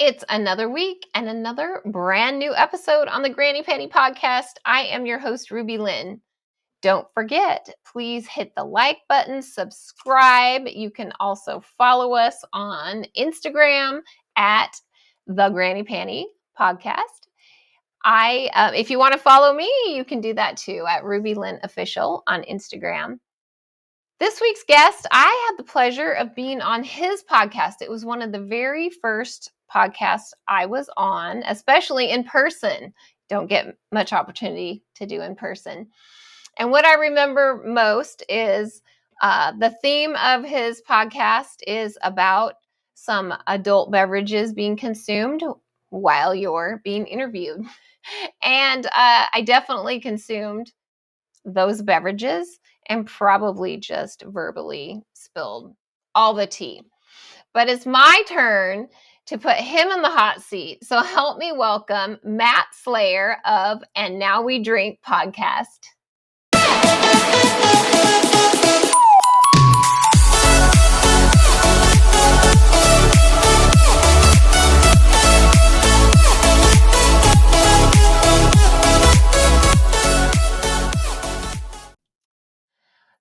It's another week and another brand new episode on the Granny Penny Podcast. I am your host, RubyLynne. Don't forget, please hit the like button, subscribe. You can also follow us on Instagram at the Granny Penny Podcast. If you want to follow me, you can do that too at RubyLynne Official on Instagram. This week's guest, I had the pleasure of being on his podcast. It was one of the very first podcasts I was on, especially in person. Don't get much opportunity to do in person. And what I remember most is the theme of his podcast is about some adult beverages being consumed while you're being interviewed. And I definitely consumed those beverages and probably just verbally spilled all the tea. But it's my turn to put him in the hot seat. So help me welcome Matt Slayer of And Now We Drink podcast.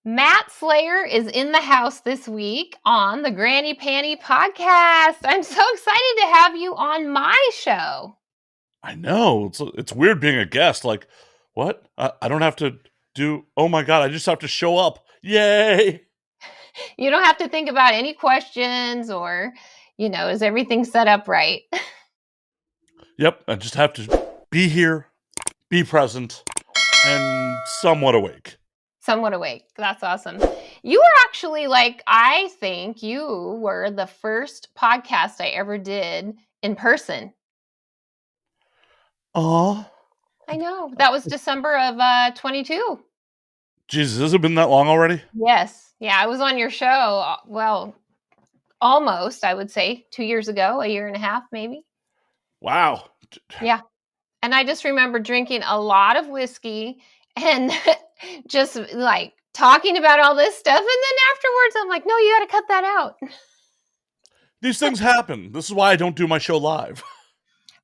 Matt Slayer is in the house this week on the Granny Penny Podcast. I'm so excited to have you on my show. I know. It's weird being a guest. Like, what? I don't have to do... Oh my God, I just have to show up. Yay! You don't have to think about any questions or, is everything set up right? Yep, I just have to be here, be present, and somewhat awake. Somewhat awake. That's awesome. You were actually I think you were the first podcast I ever did in person. Aw. I know. That was December of 22. Jesus, has it been that long already? Yes. Yeah, I was on your show, well, almost, I would say, 2 years ago, a year and a half, maybe. Wow. Yeah. And I just remember drinking a lot of whiskey and just talking about all this stuff. And then afterwards, I'm like, no, you got to cut that out. These things happen. This is why I don't do my show live.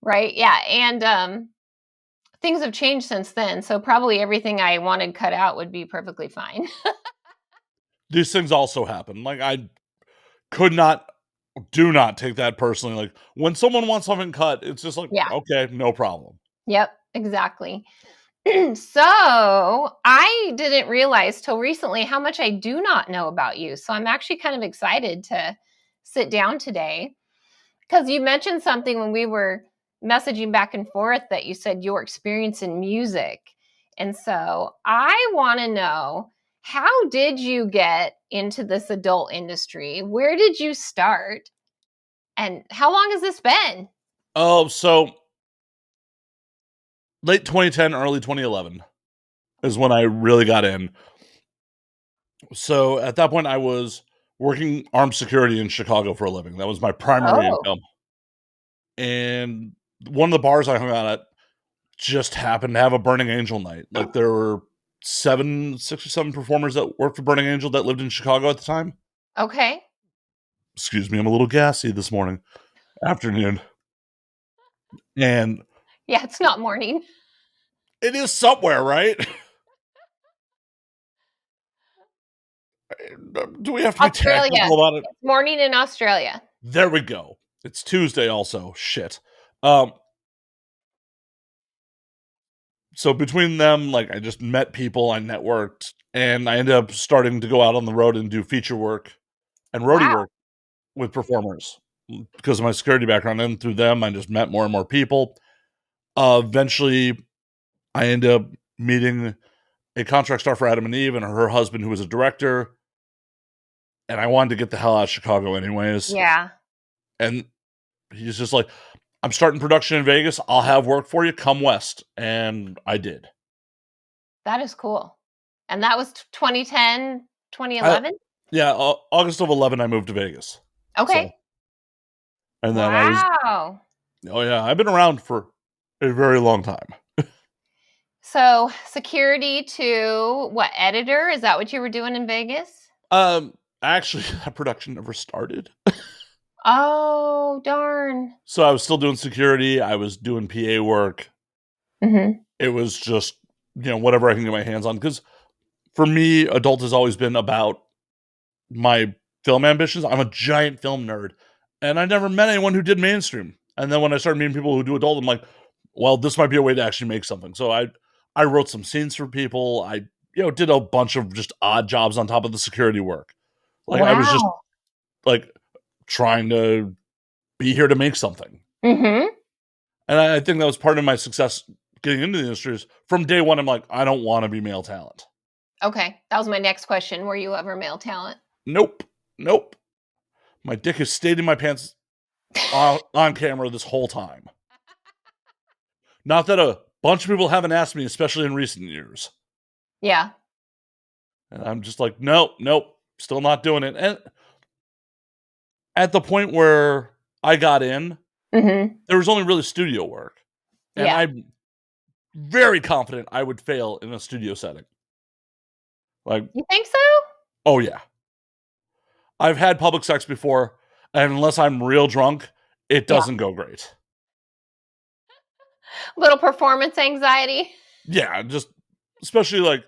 Right. Yeah. And things have changed since then. So probably everything I wanted cut out would be perfectly fine. These things also happen. I do not take that personally. Like, when someone wants something cut, it's just like, yeah. Okay, no problem. Yep, exactly. So I didn't realize till recently how much I do not know about you. So I'm actually kind of excited to sit down today because you mentioned something when we were messaging back and forth that you said your experience in music. And so I want to know, how did you get into this adult industry? Where did you start? And how long has this been? Oh, so late 2010, early 2011 is when I really got in. So at that point, I was working armed security in Chicago for a living. That was my primary income. And one of the bars I hung out at just happened to have a Burning Angel night. Like, there were 6 or 7 performers that worked for Burning Angel that lived in Chicago at the time. Okay. Excuse me, I'm a little gassy this afternoon. And yeah, it's not morning. It is somewhere, right? Do we have to be technical about it? It's morning in Australia. There we go. It's Tuesday also. Shit. So between them, I just met people, I networked, and I ended up starting to go out on the road and do feature work and roadie work with performers because of my security background. And through them, I just met more and more people. Eventually, I ended up meeting a contract star for Adam and Eve and her husband, who was a director. And I wanted to get the hell out of Chicago anyways. Yeah. And he's just like, I'm starting production in Vegas. I'll have work for you. Come west. And I did. That is cool. And that was 2010, 2011? Yeah. August of 11, I moved to Vegas. Okay. So, and then oh yeah, I've been around for a very long time. So security to what, editor? Is that what you were doing in Vegas? Actually, that production never started. Oh, darn. So I was still doing security. I was doing PA work. Mm-hmm. It was just, whatever I can get my hands on. Because for me, adult has always been about my film ambitions. I'm a giant film nerd. And I never met anyone who did mainstream. And then when I started meeting people who do adult, I'm like, well, this might be a way to actually make something. So I wrote some scenes for people. I did a bunch of just odd jobs on top of the security work. Like I was just Wow. like trying to be here to make something. Mm-hmm. And I think that was part of my success getting into the industry. Is from day one, I'm like, I don't want to be male talent. Okay. That was my next question. Were you ever male talent? Nope. Nope. My dick has stayed in my pants on camera this whole time. Not that a bunch of people haven't asked me, especially in recent years. Yeah. And I'm just like, nope, still not doing it. And at the point where I got in, Mm-hmm. there was only really studio work. And Yeah. I'm very confident I would fail in a studio setting. Like, You think so? oh yeah. I've had public sex before, and unless I'm real drunk, it Yeah. doesn't go great. Little performance anxiety. Yeah, just especially like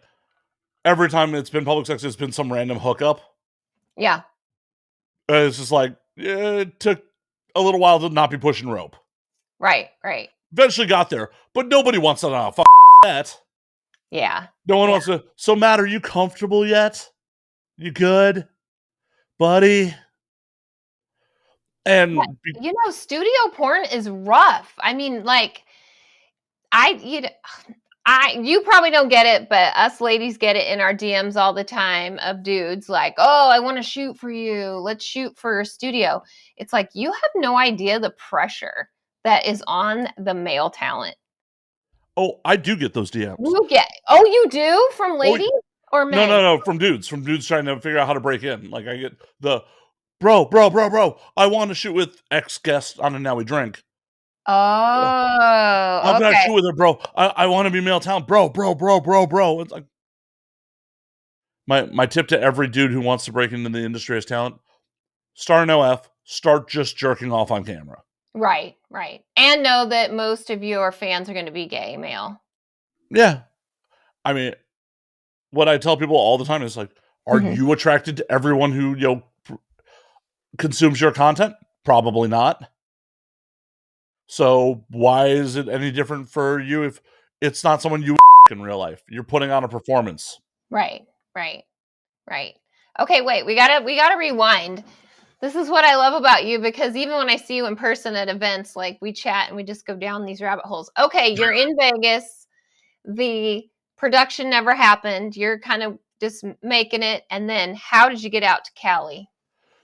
every time it's been public sex, it's been some random hookup. Yeah. It's just like, it took a little while to not be pushing rope. Right. Right. Eventually got there, but nobody wants that on a fucking set. Yeah. No one Yeah. wants to. So, Matt, are you comfortable yet? You good, buddy? Yeah. And Studio porn is rough. I mean, like, you probably don't get it, but us ladies get it in our DMs all the time of dudes like, oh, I want to shoot for you. Let's shoot for a studio. It's like, you have no idea the pressure that is on the male talent. oh, I do get those DMs. You do from Oh, ladies or men? no, from dudes trying to figure out how to break in. Like I get the bro. I want to shoot with ex guest on a Now We Drink. How Oh, can I okay. shoot with her, bro? I want to be male talent, bro. It's like my tip to every dude who wants to break into the industry as talent: start an OF, start just jerking off on camera. Right. And know that most of your fans are going to be gay male. Yeah, I mean, what I tell people all the time is like, are Mm-hmm. you attracted to everyone who consumes your content? Probably not. So why is it any different for you if it's not someone you in real life? You're putting on a performance. Right. Okay, wait, we gotta rewind. This is what I love about you, because even when I see you in person at events, like, we chat and we just go down these rabbit holes. Okay, you're in Vegas. The production never happened. You're kind of just making it. And then how did you get out to Cali?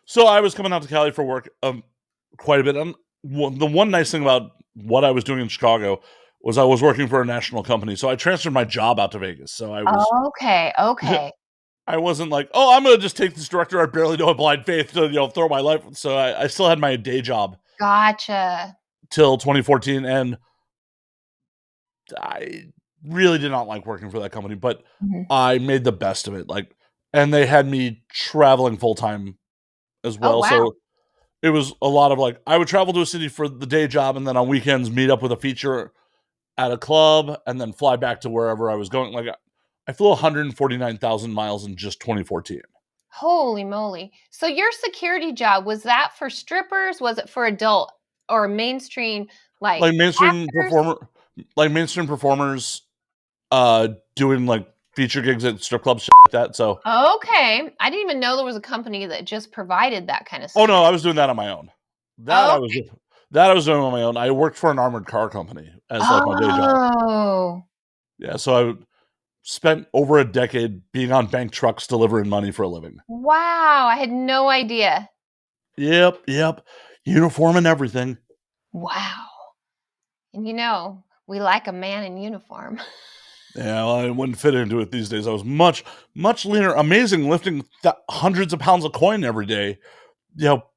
So I was coming out to Cali for work quite a bit. The one nice thing about what I was doing in Chicago was I was working for a national company. So I transferred my job out to Vegas. So I was Okay. I wasn't like, oh, I'm gonna just take this director I barely know in blind faith to throw my life. So I still had my day job Gotcha. till 2014, and I really did not like working for that company, but Mhm. I made the best of it. Like, and they had me traveling full time as Oh, well. wow. So it was a lot of like, I would travel to a city for the day job, and then on weekends meet up with a feature at a club, and then fly back to wherever I was going. Like, I flew 149,000 miles in just 2014. Holy moly. So your security job, was that for strippers? Was it for adult or mainstream, like, Like actors? mainstream performers, doing like feature gigs at strip clubs, shit like that. So, Okay. I didn't even know there was a company that just provided that kind of oh no, security. I was doing that on my own. That I Oh. was that I was doing on my own. I worked for an armored car company as like my day job. Oh. Yeah, so I spent over a decade being on bank trucks delivering money for a living. Wow. I had no idea. Yep. Uniform and everything. Wow. And we like a man in uniform. Yeah, well, I wouldn't fit into it these days. I was much leaner. Amazing lifting hundreds of pounds of coin every day.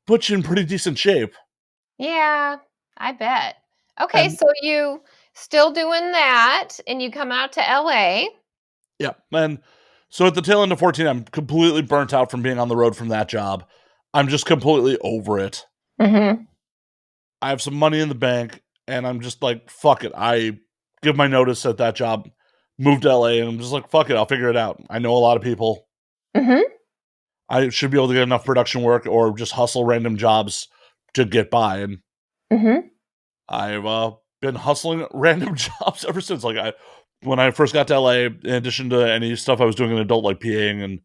Put you in pretty decent shape. Yeah, I bet. Okay, And so you still doing that and you come out to LA. yeah, and so at the tail end of 14, I'm completely burnt out from being on the road from that job. I'm just completely over it. Mm-hmm. I have some money in the bank, and I'm just like, fuck it. I give my notice at that job, move to LA, and I'm just like, fuck it, I'll figure it out. I know a lot of people. Mm-hmm. I should be able to get enough production work or just hustle random jobs to get by. And Mm-hmm. I've been hustling random jobs ever since. When I first got to LA, in addition to any stuff I was doing in adult, like PAing and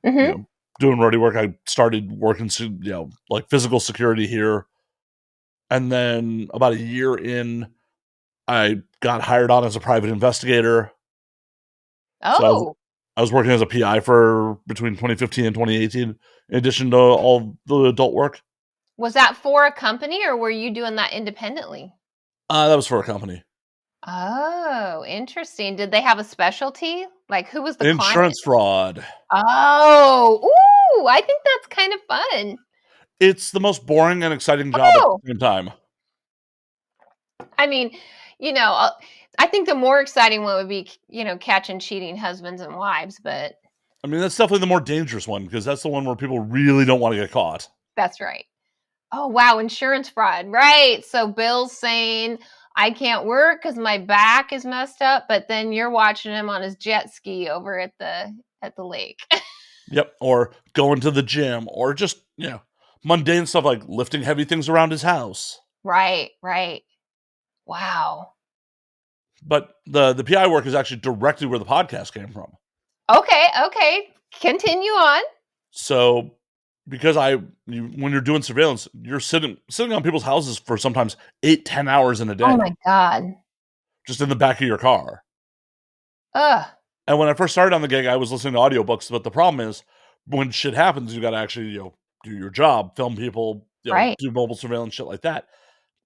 Mm-hmm. doing roadie work, I started working, like physical security here. And then about a year in, I got hired on as a private investigator. So Oh, I was working as a PI for between 2015 and 2018, in addition to all the adult work. was that for a company or were you doing that independently? That was for a company. Oh, interesting. Did they have a specialty? Like, who was the client? Insurance fraud. Oh, ooh, I think that's kind of fun. It's the most boring and exciting job at Oh, the same time. I mean, you know, uh, I think the more exciting one would be, catching cheating husbands and wives, but I mean, that's definitely the more dangerous one because that's the one where people really don't want to get caught. that's right. Oh, wow, insurance fraud. Right. So Bill's saying, I can't work because my back is messed up, but then you're watching him on his jet ski over at the lake. Yep. Or going to the gym or just, mundane stuff like lifting heavy things around his house. Right, right. Wow. But the PI work is actually directly where the podcast came from. Okay, okay. Continue on. So because when you're doing surveillance, you're sitting on people's houses for sometimes 8-10 hours in a Oh day, my God. just in the back of your car. Ugh. And when I first started on the gig, I was listening to audiobooks, but the problem is when shit happens, you got to actually, do your job, film people, Right. do mobile surveillance, shit like that.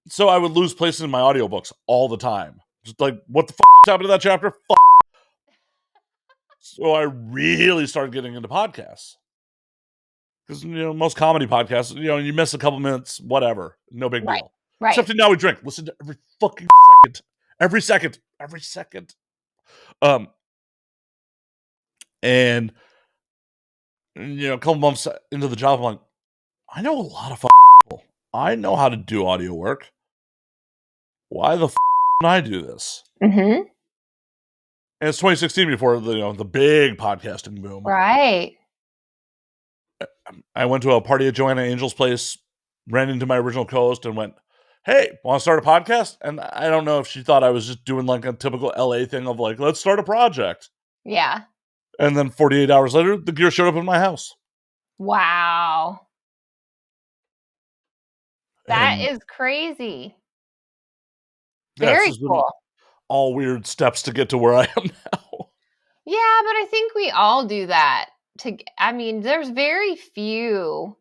So I would lose places in my audiobooks all the time. Just like, what the fuck just happened to that chapter? Fuck. So I really started getting into podcasts. Because, most comedy podcasts, you miss a couple minutes, whatever. No big Right. deal. Right. Except Now We Drink. Listen to every fucking second. Every second. Every second. Um, and, a couple months into the job, I'm like, I know a lot of fucking people. I know how to do audio work. Why the don't I do this? Mm-hmm. And it's 2016 before the big podcasting boom. Right. I went to a party at Joanna Angel's place, ran into my original co-host, and went, "Hey, want to start a podcast?" And I don't know if she thought I was just doing like a typical LA thing of like, "Let's start a project." Yeah. And then 48 hours later, the gear showed up in my house. Wow. That And is crazy. yeah, it's Very just been cool. all weird steps to get to where I am now. Yeah, but I think we all do that. There's very few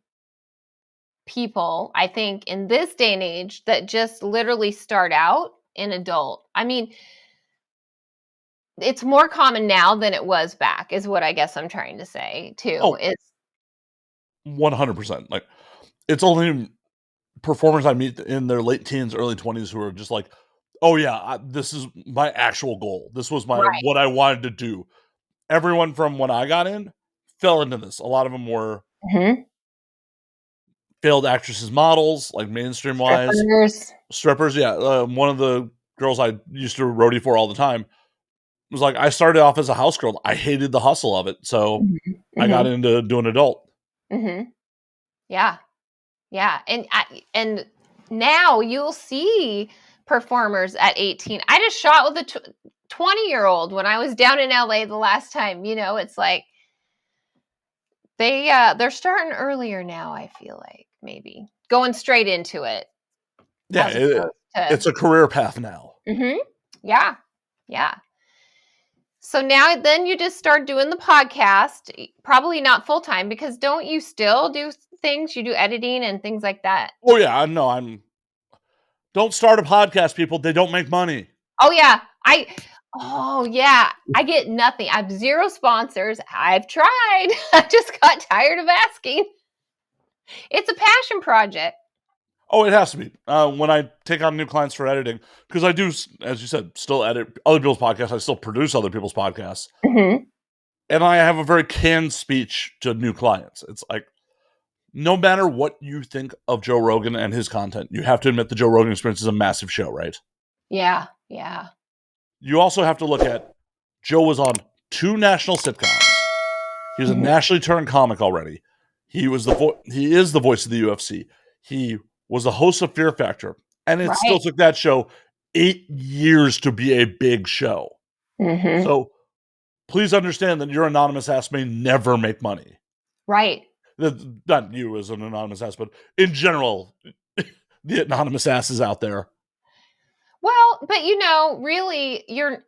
people, I think, in this day and age that just literally start out in adult. It's more common now than it was back, is what I guess I'm trying to say, too. Oh, It's 100%. Like, it's only performers I meet in their late teens, early 20s who are just like, "Oh yeah, this is my actual goal. This was right. what I wanted to do." Everyone from when I got in fell into this. A lot of them were Mhm. failed actresses, models, like mainstream wise, Strippers. strippers. Yeah, one of the girls I used to roadie for all the time was like, I started off as a house girl. I hated the hustle of it, so Mhm. I got Mhm. into doing adult. Mhm. Yeah. Yeah. And now you'll see performers at 18. I just shot with a 20-year-old when I was down in LA the last time. It's like they're starting earlier now, I feel like, maybe. Going straight into it Yeah, as opposed to it's a career path now. Mhm. Yeah. Yeah. So now then you just start doing the podcast, probably not full time because don't you still do things? You do editing and things like that. Oh yeah, I know. Don't start a podcast, people. They don't make money. Oh yeah. Oh yeah. I get nothing. I have zero sponsors. I've tried. I just got tired of asking. It's a passion project. Oh, it has to be. When I take on new clients for editing, because I do, as you said, still edit other people's podcasts. I still produce other people's podcasts. Mhm. And I have a very canned speech to new clients. It's like, no matter what you think of Joe Rogan and his content, you have to admit the Joe Rogan Experience is a massive show, right? Yeah, yeah. You also have to look at Joe was on 2 national sitcoms. He's a nationally turned comic already. He is the voice of the UFC. He was the host of Fear Factor, and it still Right. took that show 8 years to be a big show. Mm-hmm. So please understand that your anonymous ass may never make money. Right. Not you as an anonymous ass, but in general, the anonymous asses out there. Well, but really, you're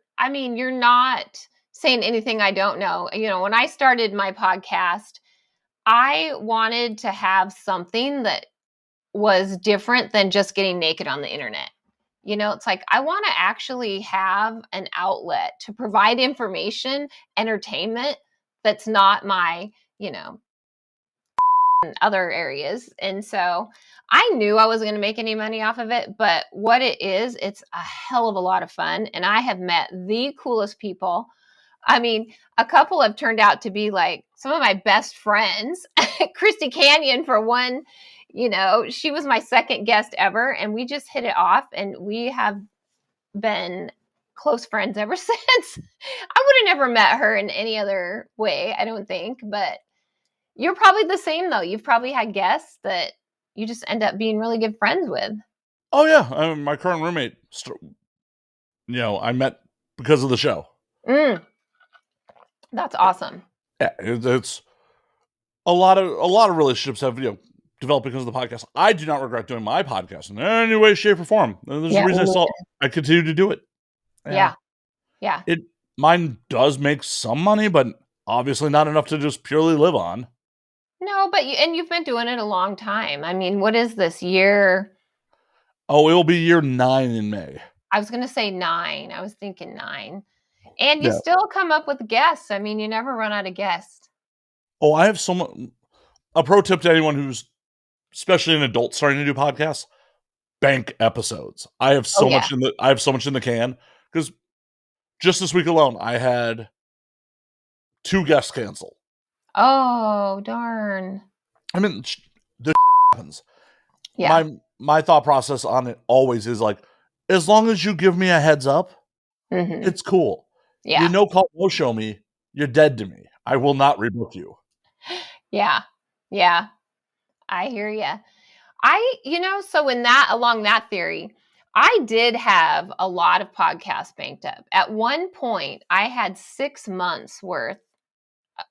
not saying anything I don't know. When I started my podcast, I wanted to have something that was different than just getting naked on the internet. It's like I want to actually have an outlet to provide information, entertainment that's not my, other areas. And so I knew I wasn't going to make any money off of it, but what it is, it's a hell of a lot of fun. And I have met the coolest people. I mean, a couple have turned out to be like some of my best friends. Christy Canyon, for one, she was my second guest ever, and we just hit it off, and we have been close friends ever since. I would have never met her in any other way, I don't think, but you're probably the same, though. You've probably had guests that you just end up being really good friends with. Oh yeah, my current roommate, I met because of the show. That's awesome. Yeah, it's a lot of relationships have developed because of the podcast. I do not regret doing my podcast in any way, shape, or form. There's a reason I continue to do it. Yeah. Mine does make some money, but obviously not enough to just purely live on. No, but you've been doing it a long time. I mean, what is this year? Oh, it will be year 9 in May. I was going to say 9. I was thinking 9. And you still come up with guests. I mean, you never run out of guests. Oh, I have a pro tip to anyone who's, especially an adult starting to do podcasts: bank episodes. I have so much in the can, because just this week alone, I had 2 guests cancel. Oh, darn. I mean, this happens. Yeah. My thought process on it always is like, as long as you give me a heads up, it's cool. Yeah. Call, no show me, you're dead to me. I will not rebook you. Yeah. Yeah. I hear you. So along that theory, I did have a lot of podcasts banked up. At one point, I had 6 months worth,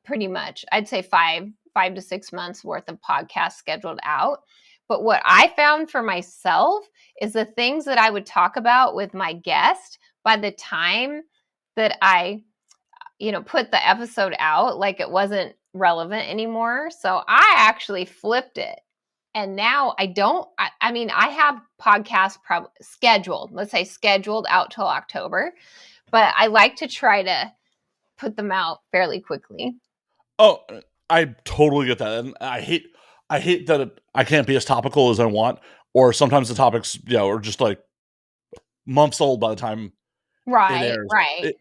pretty much. I'd say 5 to 6 months worth of podcasts scheduled out. But what I found for myself is the things that I would talk about with my guest, by the time that I, put the episode out, like it wasn't relevant anymore. So I actually flipped it. And now I don't, I have podcasts scheduled, let's say scheduled out till October, but I like to try to put them out fairly quickly. Oh, I totally get that. And I hate that I can't be as topical as I want, or sometimes the topics, are just like months old by the time it airs. Right.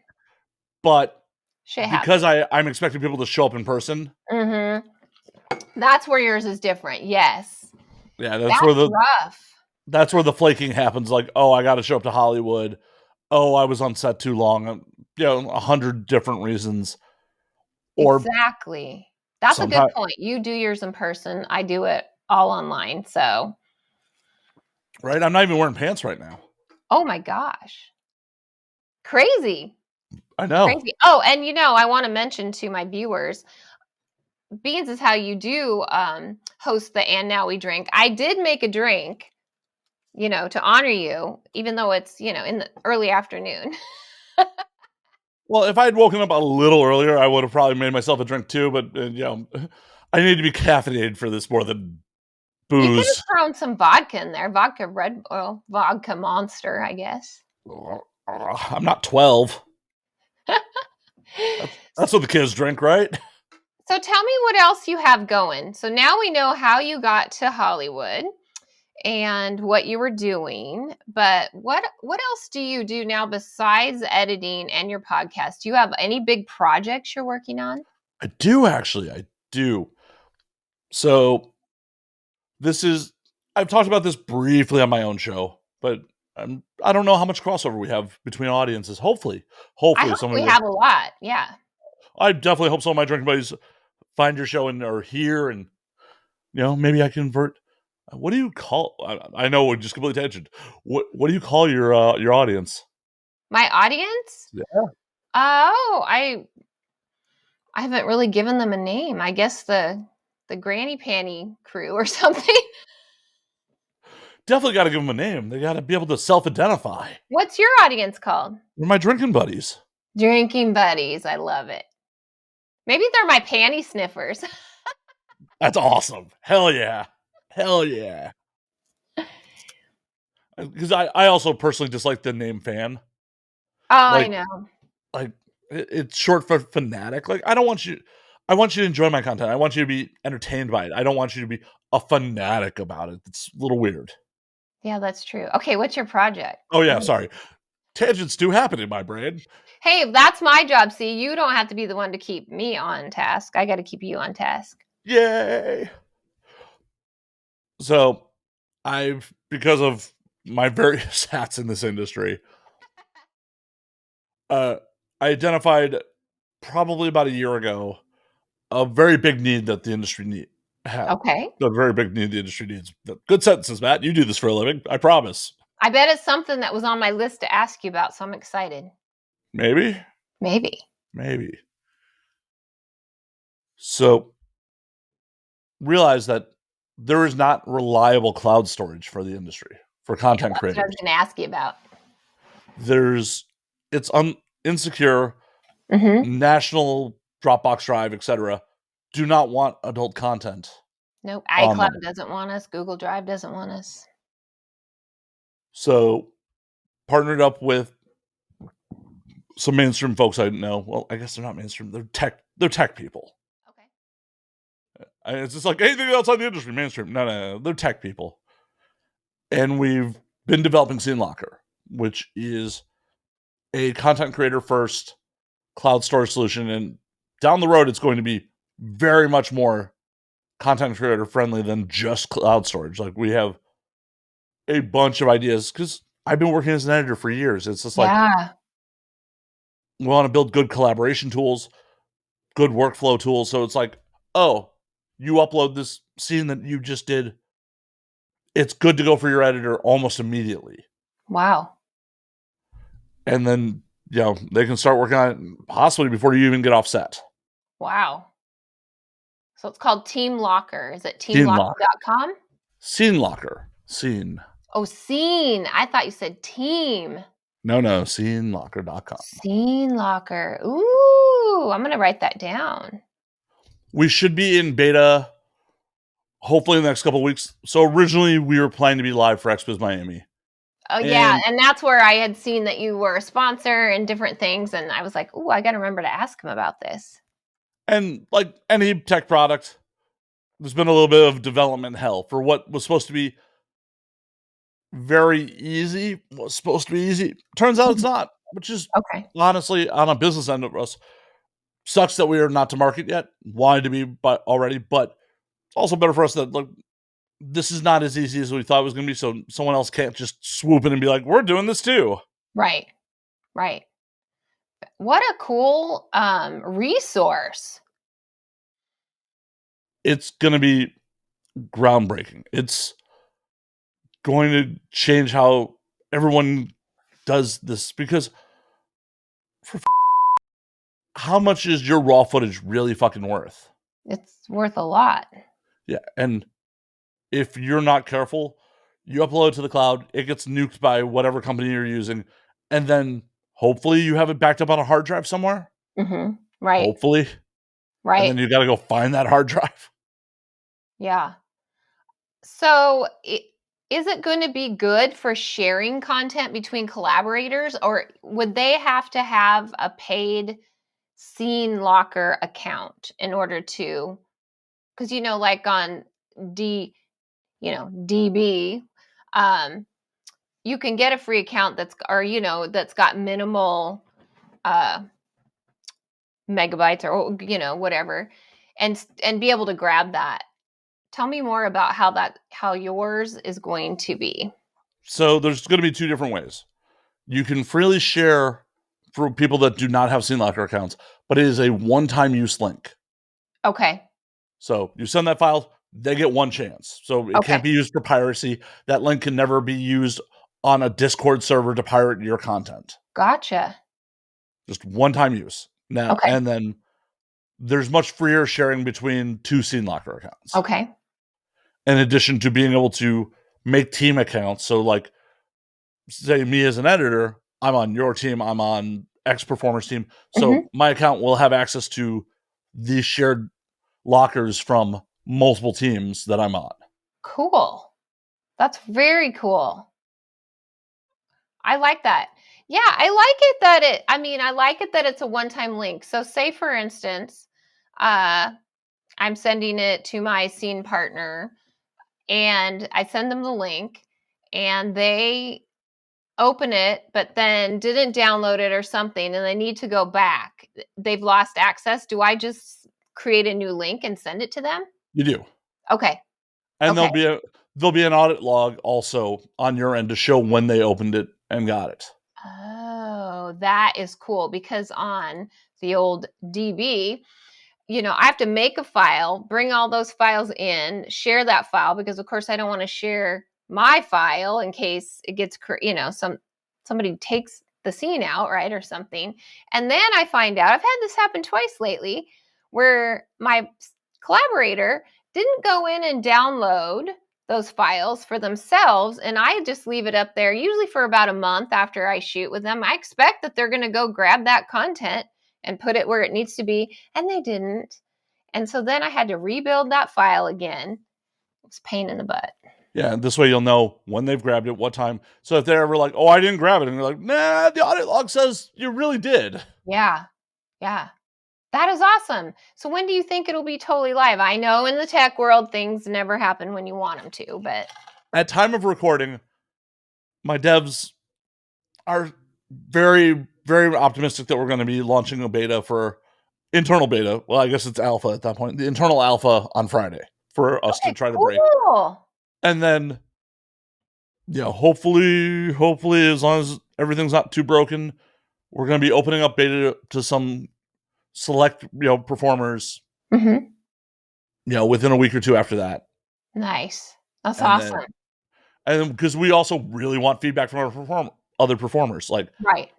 But Shit because happens. I'm expecting people to show up in person. Mm-hmm. That's where yours is different. Yes. Yeah, that's where rough. That's where the flaking happens. Like, oh, I got to show up to Hollywood. Oh, I was on set too long. 100 different reasons. Or exactly. That's a good point. You do yours in person. I do it all online. So. Right. I'm not even wearing pants right now. Oh my gosh. Crazy. I know. Crazy. Oh, and I want to mention to my viewers, Beans is how you do host the And Now We Drink. I did make a drink, to honor you, even though it's, in the early afternoon. Well, if I had woken up a little earlier, I would have probably made myself a drink too. But, I need to be caffeinated for this more than booze. You could have thrown some vodka in there. Vodka Monster, I guess. I'm not 12. That's what the kids drink, right? So tell me what else you have going. So now we know how you got to Hollywood and what you were doing, but what else do you do now besides editing and your podcast? Do you have any big projects you're working on? I do, actually. I do. So I've talked about this briefly on my own show, but I don't know how much crossover we have between audiences. Hopefully I hope some of we you. have a lot. Yeah. I definitely hope some of my drinking buddies find your show and are here, and maybe I convert. What do you call? I know we just completely tangent. What do you call your audience? My audience? Yeah. Oh, I haven't really given them a name. I guess the Granny Panty crew or something. Definitely got to give them a name. They got to be able to self-identify. What's your audience called? They're my drinking buddies. Drinking buddies. I love it. Maybe they're my panty sniffers. That's awesome. Hell yeah. Hell yeah. Because I also personally dislike the name fan. Oh, I Like, know. like it's short for fanatic. Like, I want you to enjoy my content. I want you to be entertained by it. I don't want you to be a fanatic about it. It's a little weird. Yeah, that's true. Okay, what's your project? Oh yeah, sorry. Tangents do happen in my brain. Hey, that's my job. See, you don't have to be the one to keep me on task. I got to keep you on task. Yay. So, because of my various hats in this industry, I identified probably about a year ago a very big need that the industry had. Okay. A very big need the industry needs. Good sentences, Matt. You do this for a living. I promise. I bet it's something that was on my list to ask you about, so I'm excited. Maybe. Maybe. So, realize that there is not reliable cloud storage for the industry, for content That's creators. what I was going to ask you about. It's insecure. National Dropbox Drive, etc., do not want adult content. Nope. iCloud doesn't want us. Google Drive doesn't want us. So, partnered up with some mainstream folks I know. Well, I guess they're not mainstream. They're tech people. Okay. It's just like anything outside the industry, mainstream. No. They're tech people. And we've been developing SceneLocker, which is a content creator first cloud storage solution. And down the road, it's going to be very much more content creator friendly than just cloud storage. Like, we have a bunch of ideas because I've been working as an editor for years. It's just like, we want to build good collaboration tools, good workflow tools. So it's like, oh, you upload this scene that you just did. It's good to go for your editor almost immediately. Wow. And then, they can start working on it possibly before you even get off set. Wow. So it's called SceneLocker. Is it teamlocker.com? SceneLocker. Scene. Oh, Scene. I thought you said team. No, SceneLocker.com. SceneLocker. Ooh, I'm going to write that down. We should be in beta hopefully in the next couple of weeks. So originally we were planning to be live for XBiz Miami. Oh, yeah. And that's where I had seen that you were a sponsor and different things. And I was like, ooh, I got to remember to ask him about this. And like any tech product, there's been a little bit of development hell for what was supposed to be very easy. Turns out it's not, which is honestly, on a business end of us, sucks that we are not to market yet. Wanted to be already, but it's also better for us that this is not as easy as we thought it was going to be. So someone else can't just swoop in and be like, we're doing this too. Right. What a cool resource. It's going to be groundbreaking. It's going to change how everyone does this, because how much is your raw footage really fucking worth? It's worth a lot. Yeah. And if you're not careful, you upload it to the cloud, it gets nuked by whatever company you're using, and then hopefully you have it backed up on a hard drive somewhere. Right. Hopefully. Right. And then you got to go find that hard drive. Yeah. So is it going to be good for sharing content between collaborators, or would they have to have a paid SceneLocker account in order to, because like on DB, you can get a free account that's got minimal megabytes or whatever, and be able to grab that Tell me more about how yours is going to be. So there's going to be two different ways. You can freely share for people that do not have SceneLocker accounts, but it is a one-time use link. Okay. So you send that file, they get one chance. So it can't be used for piracy. That link can never be used on a Discord server to pirate your content. Gotcha. Just one-time use. Now, Okay. and then there's much freer sharing between two SceneLocker accounts. Okay. In addition to being able to make team accounts. So like, say me as an editor, I'm on your team, I'm on X performers team. So my account will have access to these shared lockers from multiple teams that I'm on. Cool. That's very cool. I like that. Yeah, I like it that it's a one-time link. So say for instance, I'm sending it to my scene partner and I send them the link and they open it but then didn't download it or something and they need to go back. They've lost access. Do I just create a new link and send it to them? You do. Okay. And Okay. there'll be an audit log also on your end to show when they opened it and got it. Oh, that is cool because on the old DB, I have to make a file, bring all those files in, share that file because of course I don't want to share my file in case it gets, somebody takes the scene out, right, or something. And then I find out, I've had this happen twice lately, where my collaborator didn't go in and download those files for themselves, and I just leave it up there usually for about a month after I shoot with them. I expect that they're going to go grab that content and put it where it needs to be, and they didn't. And so then I had to rebuild that file again. It was a pain in the butt. Yeah, and this way you'll know when they've grabbed it, what time. So if they're ever like, "Oh, I didn't grab it," and you're like, "Nah, the audit log says you really did." Yeah. Yeah. That is awesome. So when do you think it'll be totally live? I know in the tech world things never happen when you want them to, but At time of recording, my devs are very, very optimistic that we're going to be launching a beta for internal beta. Well, I guess it's alpha at that point. The internal alpha on Friday for us to try to break. cool. And then, hopefully, as long as everything's not too broken, we're going to be opening up beta to some select, performers, within a week or two after that. Nice. That's And awesome. and because we also really want feedback from our other performers. Like, Right.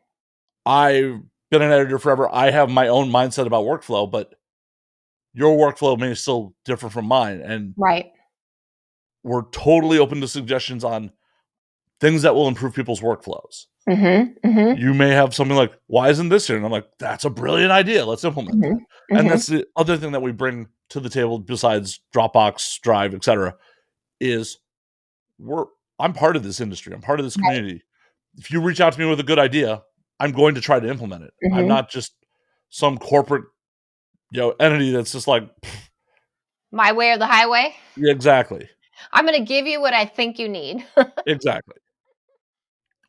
I've been an editor forever. I have my own mindset about workflow, but your workflow may still differ from mine. And Right. we're totally open to suggestions on things that will improve people's workflows. You may have something like, "Why isn't this here?" And I'm like, "That's a brilliant idea. Let's implement that." And that's the other thing that we bring to the table besides Dropbox, Drive, etc. is I'm part of this industry. I'm part of this community. If you reach out to me with a good idea, I'm going to try to implement it. I'm not just some corporate, entity that's just like, My way or the highway. yeah, exactly. I'm going to give you what I think you need. Exactly.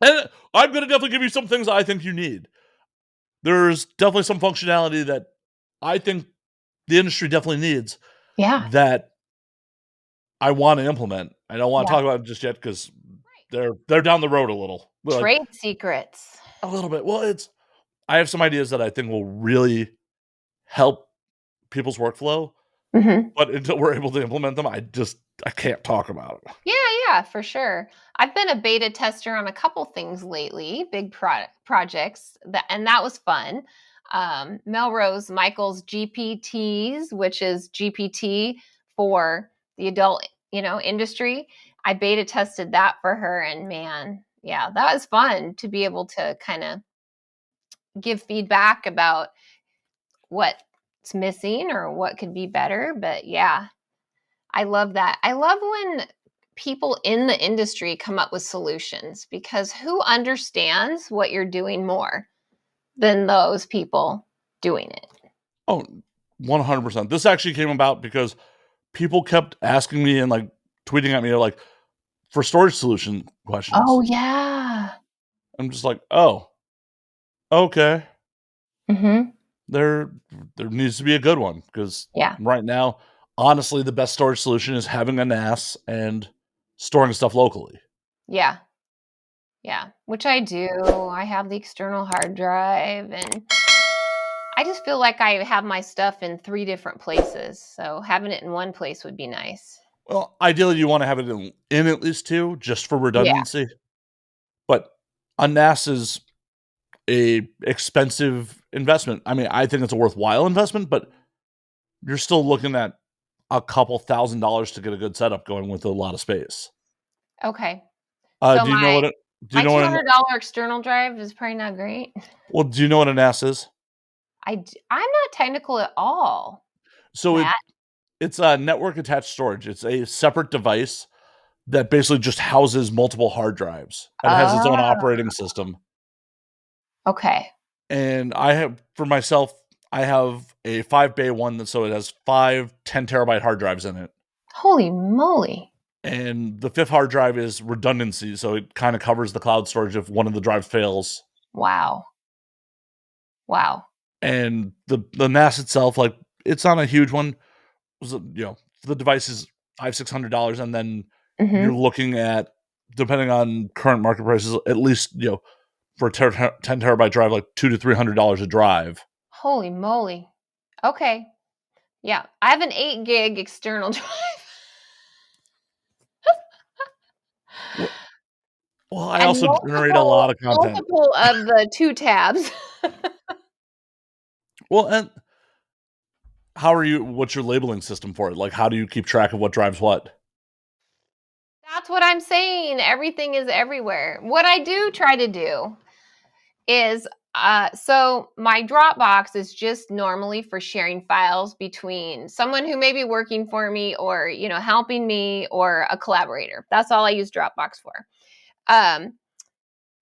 And I'm going to definitely give you some things I think you need. There's definitely some functionality that I think the industry definitely needs. Yeah. That I want to implement. I don't want to Yeah. talk about it just yet because they're down the road a little. Trade secrets. A little bit. Well, I have some ideas that I think will really help people's workflow, but until we're able to implement them, I can't talk about it. Yeah, for sure. I've been a beta tester on a couple things lately, big projects, and that was fun. Melrose Michael's GPTs, which is GPT for the adult, industry. I beta tested that for her, and man, yeah, that was fun to be able to kind of give feedback about what's missing or what could be better. But yeah, I love that. I love when people in the industry come up with solutions because who understands what you're doing more than those people doing it? Oh, 100%. This actually came about because people kept asking me and like tweeting at me like for storage solution questions. Oh, yeah. I'm just like, oh, okay. Mm-hmm. There needs to be a good one because Yeah. right now honestly, the best storage solution is having a NAS and storing stuff locally. Yeah. Yeah, which I do. I have the external hard drive, and I just feel like I have my stuff in 3 different places, so having it in one place would be nice. Well, ideally, you want to have it in at least 2 just for Yeah. redundancy. But a NAS is a expensive investment. I mean, I think it's a worthwhile investment, but you're still looking at a couple $1,000s to get a good setup going with a lot of space. Okay. So Do you know what it do you my know what an $200 external drive is probably not great. well, do you know what a NAS is? I'm not technical at all, So Matt. it's a network attached storage. It's a separate device that basically just houses multiple hard drives and has its own Oh, operating system. okay. And for myself, I have a 5 bay one so it has 5 10 terabyte hard drives in it. Holy moly. And the 5th hard drive is redundancy, so it kind of covers the cloud storage if one of the drives fails. Wow. Wow. And the NAS itself, like, it's not a huge one. The device is $500-600, and then you're Mhm. looking at, depending on current market prices, at least for a 10 terabyte drive, like $200 to $300 a drive. Holy moly. Okay. Yeah, I have an 8 gig external drive. Well, I And also generate a lot of content. multiple of the 2 tabs. Well, and what's your labeling system for it? Like, how do you keep track of what drives what? That's what I'm saying, everything is everywhere. What I do try to do is, so my Dropbox is just normally for sharing files between someone who may be working for me or, helping me, or a collaborator. That's all I use Dropbox for.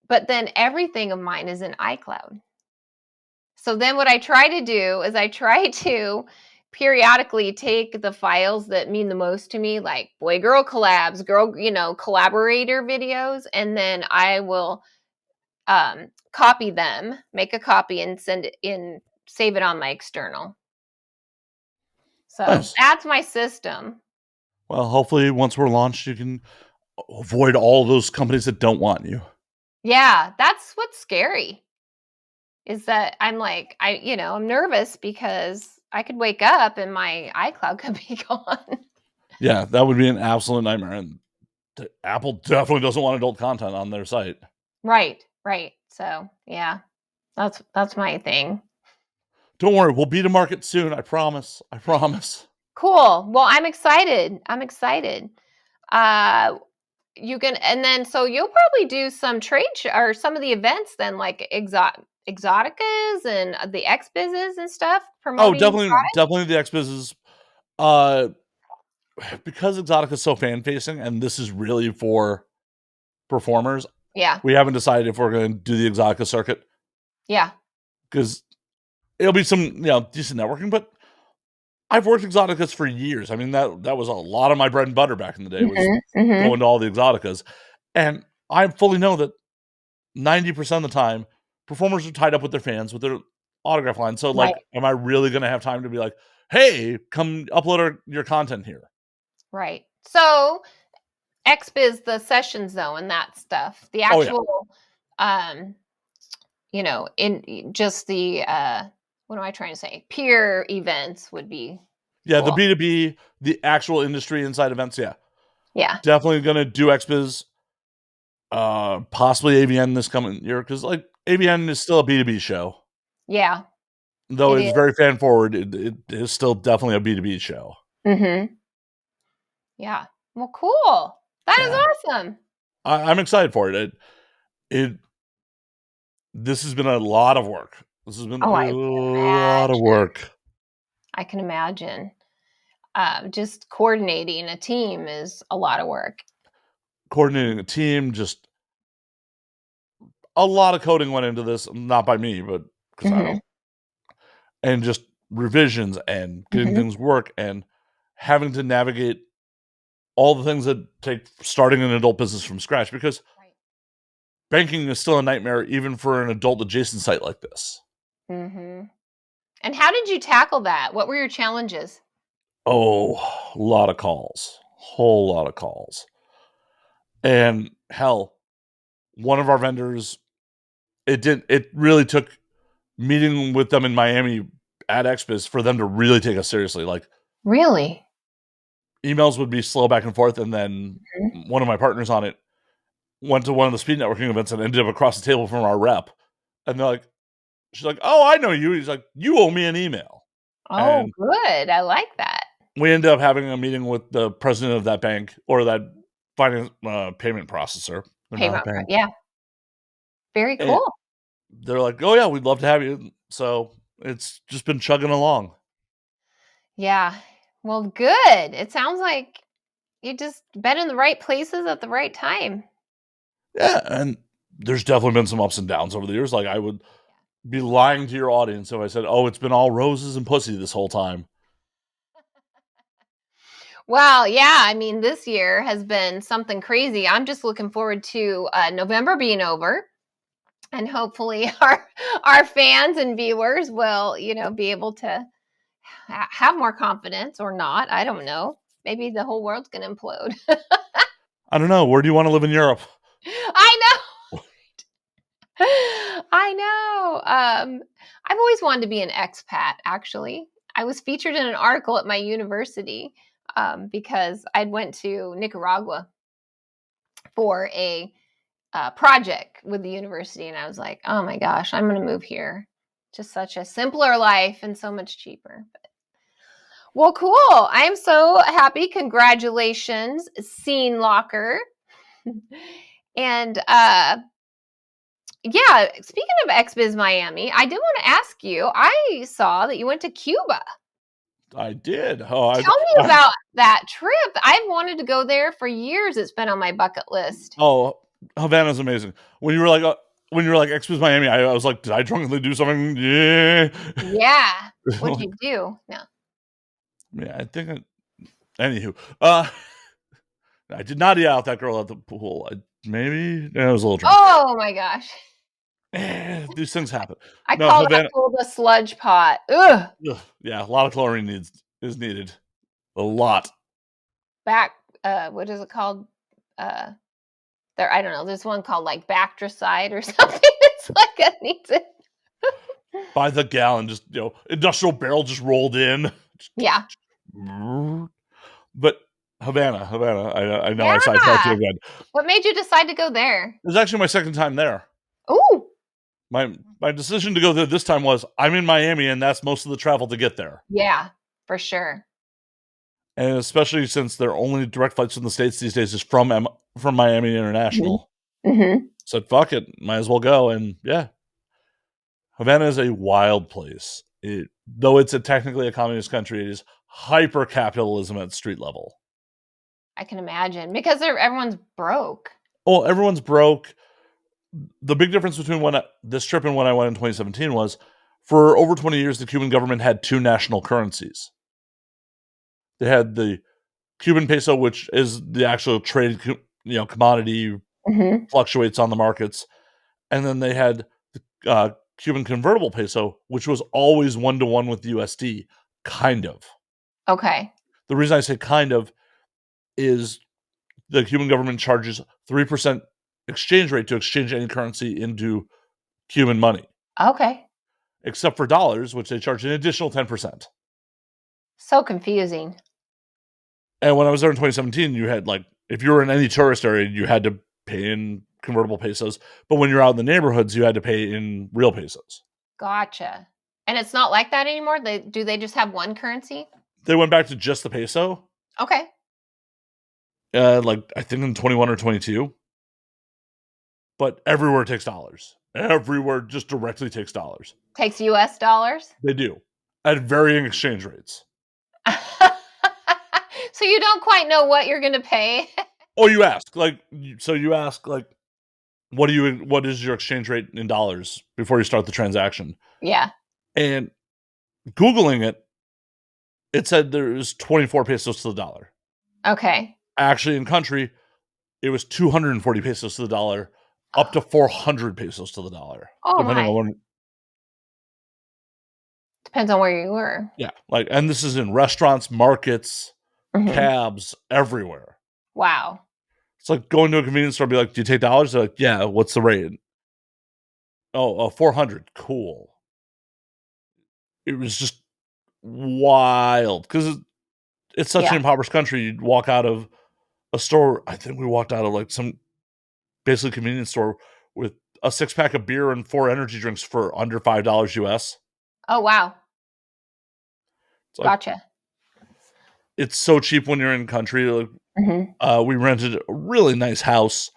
But then everything of mine is in iCloud. So then what I try to do is I try to periodically take the files that mean the most to me, like boy girl collabs, collaborator videos, and then I will copy them, make a copy, and save it on my external. So Nice. that's my system. Well, hopefully, once we're launched, you can avoid all those companies that don't want you. Yeah, that's what's scary. Is that I'm like, I'm nervous because I could wake up and my iCloud could be gone. Yeah, that would be an absolute nightmare. And Apple definitely doesn't want adult content on their site. Right, right. So yeah, that's my thing. Don't worry, we'll be to market soon. I promise. I promise. Cool. Well, I'm excited. I'm excited. Uh, you can, and then so you'll probably do some or some of the events then, like Exoticas and the XBizes and stuff, Oh, promoting product. definitely the XBiz's. Uh, because Exotica is so fan facing, and this is really for performers, Yeah, we haven't decided if we're going to do the Exotica circuit yeah. because it'll be some decent networking. But I've worked Exoticas for years. I mean that was a lot of my bread and butter back in the day was Hmm. going to all the Exoticas, and I fully know that 90% of the time performers are tied up with their fans with their autograph line. So Right, like, am I really going to have time to be like, hey, come upload your content here? right. So XBiz, the sessions though, and that stuff, the Oh yeah, actual, um, in just the what am I trying to say? Peer events would be yeah. The cool. B2B, the actual industry inside events. Yeah, Yeah, definitely going to do XBiz. Possibly AVN this coming year because like AVN is still a B2B show, yeah, though it it's is. very fan forward. It is still definitely a B2B show. Mm-hmm. Yeah. Well, cool. That Yeah, is awesome. I'm excited for it. It this has been a lot of work. This has been Oh, a lot of work. I can imagine. Just coordinating a team is a lot of work. Coordinating a team, just a lot of coding went into this. Not by me, but because I Hmm. don't. And just revisions and getting Hmm. things work and having to navigate all the things that take starting an adult business from scratch because Right. banking is still a nightmare even for an adult adjacent site like this. Hmm. And how did you tackle that? What were your challenges? Oh, a lot of calls. Whole lot of calls. And hell, one of our vendors, it really took meeting with them in Miami at XBiz for them to really take us seriously. Like, Really? emails would be slow back and forth, and then Mhm. one of my partners on it went to one of the speed networking events and ended up across the table from our rep. And they're like, she's like, "Oh, I know you." He's like, "You owe me an email." Oh, And good. I like that. we ended up having a meeting with the president of that bank, or that finance payment processor. They're not a bank. Yeah, very And cool. they're like, "Oh yeah, we'd love to have you." So it's just been chugging along. Yeah. Well, good. It sounds like you just been in the right places at the right time. Yeah, and there's definitely been some ups and downs over the years. Like, I would be lying to your audience if I said, "Oh, it's been all roses and pussy this whole time." Well, yeah, I mean, this year has been something crazy. I'm just looking forward to November being over, and hopefully our fans and viewers will, be able to have more confidence or not. I don't know. Maybe the whole world's going to implode. I don't know. Where do you want to live in Europe? I know. I know. I've always wanted to be an expat, actually. I was featured in an article at my university because I'd went to Nicaragua for a project with the university, and I was like, oh my gosh, I'm going to move here. Just such a simpler life and so much cheaper. Well, cool. I am so happy. Congratulations, SceneLocker. And yeah, speaking of XBiz Miami, I did want to ask you. I saw that you went to Cuba. I did. Oh, Tell me about that trip. I've wanted to go there for years. It's been on my bucket list. oh, Havana's amazing. When you were like XBiz Miami, I was like, did I drunkenly do something? Yeah. Yeah. What'd Like, you do? No. yeah, I think. Anywho, I did not eat out that girl at the pool. Maybe I was a little drunk. Oh my gosh. These things happen. I No, call that Havana. pool the sludge pot. Ugh. Ugh, yeah, a lot of chlorine is needed. A lot. Back what is it called? There, I don't know. There's one called like Bactricide or something. It's like it needs it. By the gallon, just industrial barrel just rolled in. Yeah. But Havana. I know I sidetracked you Yeah. again. What made you decide to go there? It was actually my second time there. Ooh. My decision to go there this time was I'm in Miami, and that's most of the travel to get there. Yeah, for sure. And especially since their only direct flights from the States these days is from Miami International. Mm-hmm. Said, fuck it, might as well go. And yeah, Havana is a wild place. Though it's technically a communist country, it is hyper capitalism at street level. I can imagine because everyone's broke. Well, everyone's broke. The big difference between this trip and when I went in 2017 was for over 20 years, the Cuban government had two national currencies. They had the Cuban peso, which is the actual trade, commodity, Mm-hmm. fluctuates on the markets. And then they had the Cuban convertible peso, which was always 1-to-1 with the USD, kind of. Okay. The reason I say kind of is the Cuban government charges 3% exchange rate to exchange any currency into Cuban money, Okay. except for dollars, which they charge an additional 10%. So confusing. And when I was there in 2017, you had if you were in any tourist area, you had to pay in convertible pesos. But when you're out in the neighborhoods, you had to pay in real pesos. Gotcha. And it's not like that anymore? Do they just have one currency? They went back to just the peso. Okay. I think in 21 or 22. But everywhere takes dollars. Everywhere just directly takes dollars. Takes US dollars? They do. At varying exchange rates. So you don't quite know what you're going to pay? Or you ask, what is your exchange rate in dollars before you start the transaction? Yeah. And Googling it said there's 24 pesos to the dollar. Okay. Actually, in country, it was 240 pesos to the dollar, up to 400 pesos to the dollar, Oh depending my. on Depends on where you were. Yeah, like, and this is in restaurants, markets, Mhm. cabs, everywhere. Wow. It's like going to a convenience store and be like, "Do you take dollars?" They're like, "Yeah, what's the rate?" "Oh, 400." "Cool." It was just wild because it's such Yeah. an impoverished country. You'd walk out of a store. I think we walked out of like some basically convenience store with a 6-pack of beer and 4 energy drinks for under $5 US. Oh, wow. It's like Gotcha. it's so cheap when you're in country. Like, Mhm. we rented a really nice house.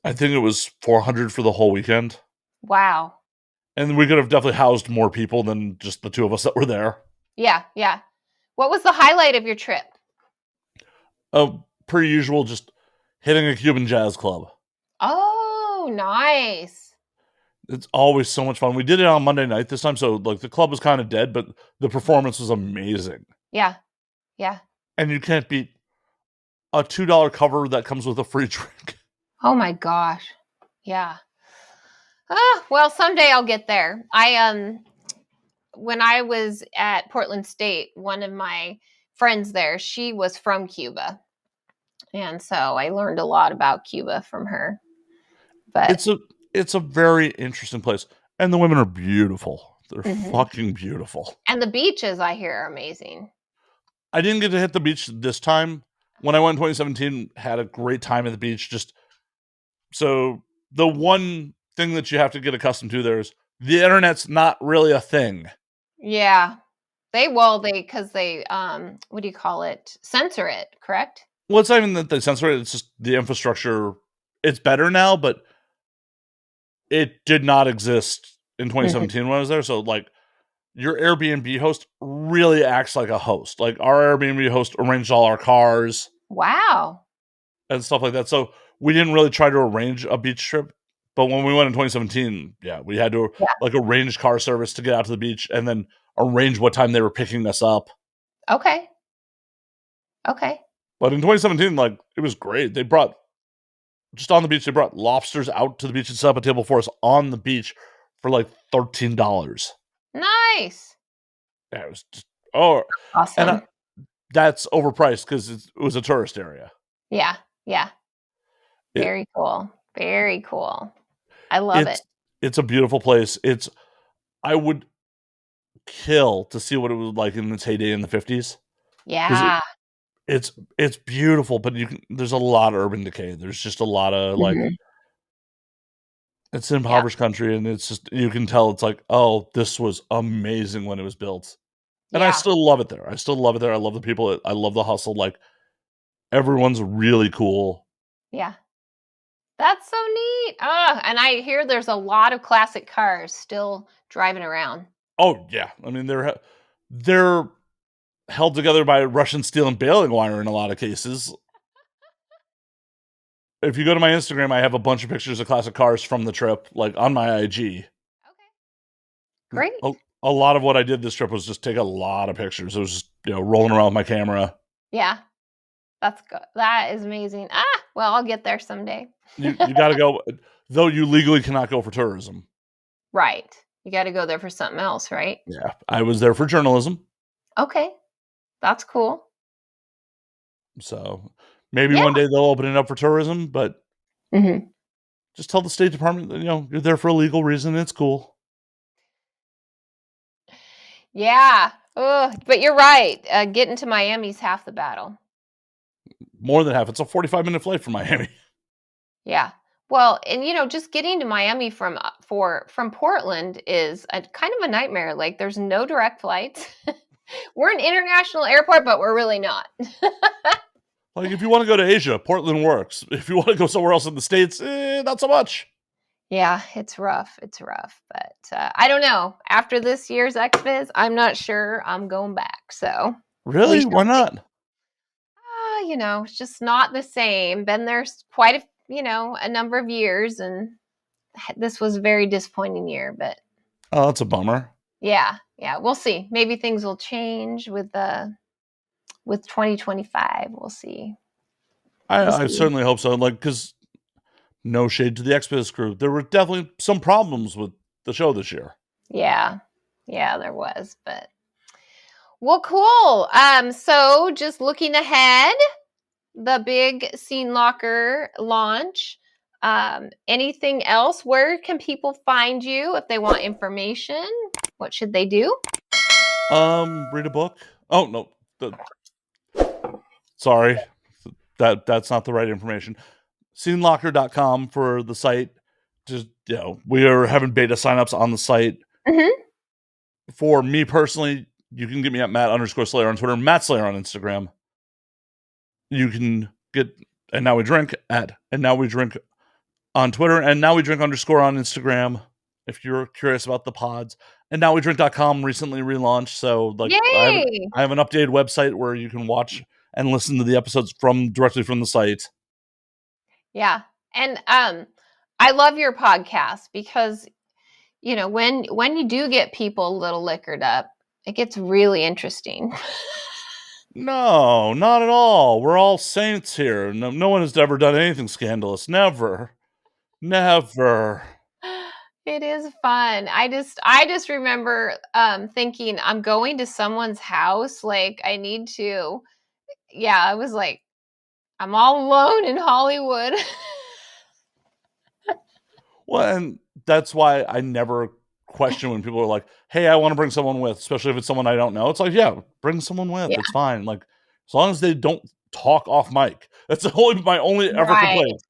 I think it was 400 for the whole weekend, Wow. and we could have definitely housed more people than just the 2 of us that were there. Yeah, yeah. What was the highlight of your trip? Per usual, just hitting a Cuban jazz club. Oh, nice. It's always so much fun. We did it on Monday night this time, so like the club was kind of dead, but the performance was amazing. Yeah, yeah. And you can't beat a $2 cover that comes with a free drink. Oh my gosh. Yeah. Ah, well, someday I'll get there. When I was at Portland State, one of my friends there, she was from Cuba. And so I learned a lot about Cuba from her. But It's a very interesting place, and the women are beautiful. They're mhm. fucking beautiful. And the beaches I hear are amazing. I didn't get to hit the beach this time. When I went in 2017, had a great time at the beach. Just so the one thing that you have to get accustomed to there is the internet's not really a thing. Yeah. Because they what do you call it? Censor it, correct? Well, it's not even that they censor it, it's just the infrastructure. It's better now, but it did not exist in Mhm. 2017 when I was there. So, like, your Airbnb host really acts like a host. Like, our Airbnb host arranged all our cars Wow. and stuff like that. So, we didn't really try to arrange a beach trip. But when we went in 2017, yeah, we had to Yeah. like arrange car service to get out to the beach and then arrange what time they were picking us up. Okay. Okay. But in 2017, like, it was great. They brought just on the beach, they brought lobsters out to the beach and set up a table for us on the beach for like $13. Nice. Yeah, it was just, oh, and Awesome. that's overpriced because it was a tourist area. Yeah. Yeah. It, Very cool. Very cool. I love it. it's it's a beautiful place. I would kill to see what it was like in its heyday in the 50s because Yeah. it's beautiful, but there's a lot of urban decay. There's just a lot of like Mhm. it's an Yeah. impoverished country, and it's just you can tell it's like, oh, this was amazing when it was built. And I Yeah. still love it there. I still love it there. I love the people. I love the hustle. Like, everyone's really cool. Yeah. That's so neat. And I hear there's a lot of classic cars still driving around. Oh, yeah. I mean, they're held together by Russian steel and baling wire in a lot of cases. If you go to my Instagram, I have a bunch of pictures of classic cars from the trip, like, on my IG. Okay. Great. A lot of what I did this trip was just take a lot of pictures. It was just, rolling around with my camera. Yeah. That's good. That is amazing. Well, I'll get there someday. You gotta go though you legally cannot go for tourism. Right. You got to go there for something else, right? Yeah. I was there for journalism. Okay. That's cool. So maybe Yeah. one day they'll open it up for tourism, but Mhm. just tell the State Department that, you're there for a legal reason. It's cool. Yeah. Ugh, but you're right. Getting to Miami's half the battle. More than half. It's a 45-minute flight from Miami. Yeah. Well, and just getting to Miami from Portland is a kind of a nightmare. Like there's no direct flights. We're an international airport, but we're really not. Like, if you want to go to Asia, Portland works. If you want to go somewhere else in the States, not so much. Yeah, it's rough. It's rough, but I don't know. After this year's XFiz, I'm not sure I'm going back. So we Really? shall Why see. not? It's just not the same. Been there quite a number of years, and this was a very disappointing year. But Oh, that's a bummer. yeah, yeah, we'll see. Maybe things will change with 2025. We'll see. We'll I see. certainly hope so. Like, because no shade to the Exodus crew, there were definitely some problems with the show this year. Yeah, Yeah, there was, but well, cool. So just looking ahead, the big SceneLocker launch. Anything else? Where can people find you if they want information? What should they do? Read a book. Oh no, sorry, that's not the right information. SceneLocker.com for the site. Just we are having beta signups on the site. Mm-hmm. For me personally, you can get me at Matt_Slayer on Twitter, Matt Slayer on Instagram. You can get And Now We Drink at And Now We Drink on Twitter, and Now We Drink _ on Instagram. If you're curious about the pods, and NowWeDrink.com recently relaunched, so I have an updated website where you can watch and listen to the episodes directly from the site. Yeah, and I love your podcast because when you do get people a little liquored up, it gets really interesting. No, not at all. We're all saints here. No one has ever done anything scandalous. Never. It is fun. I just remember thinking I'm going to someone's house. Like I need to. Yeah, I was like, I'm all alone in Hollywood. Well, and that's why I never question when people are like, "Hey, I want to bring someone with," especially if it's someone I don't know. It's like, yeah, bring someone with. Yeah. It's fine. Like as long as they don't talk off mic. That's my only ever complaint.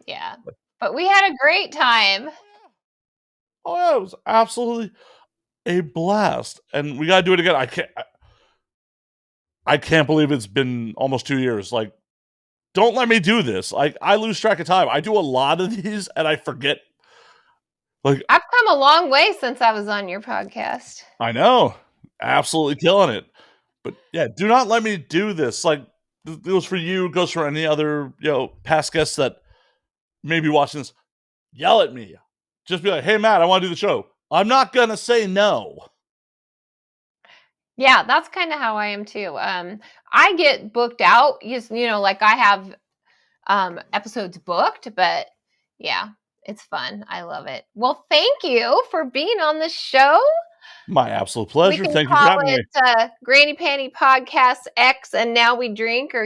Yeah, but we had a great time. Oh yeah, it was absolutely a blast, and we gotta do it again. I can't believe it's been almost 2 years. Like, don't let me do this. Like, I lose track of time. I do a lot of these, and I forget. Like, I've come a long way since I was on your podcast. I know, absolutely killing it. But yeah, do not let me do this. Like, it goes for you. It goes for any other past guests that may be watching this. Yell at me. Just be like, "Hey, Matt, I want to do the show." I'm not gonna say no. Yeah, that's kind of how I am too. I get booked out, like I have episodes booked, but yeah, it's fun. I love it. Well, thank you for being on the show. My absolute pleasure. We can Thank you for call having me. it Granny Panty Podcast X, and Now We Drink, or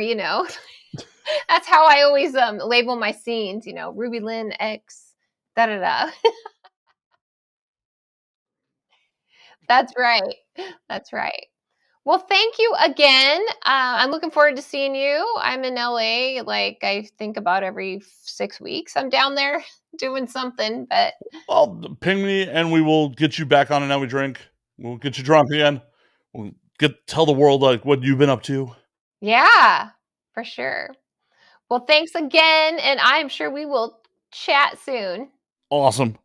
that's how I always label my scenes. RubyLynne X, da da da. That's right. That's right. Well, thank you again. I'm looking forward to seeing you. I'm in LA, like I think about every 6 weeks. I'm down there doing something, but Well, ping me and we will get you back on And Now We Drink. We'll get you drunk again. We'll tell the world like what you've been up to. yeah, for sure. Well, thanks again, and I'm sure we will chat soon. Awesome.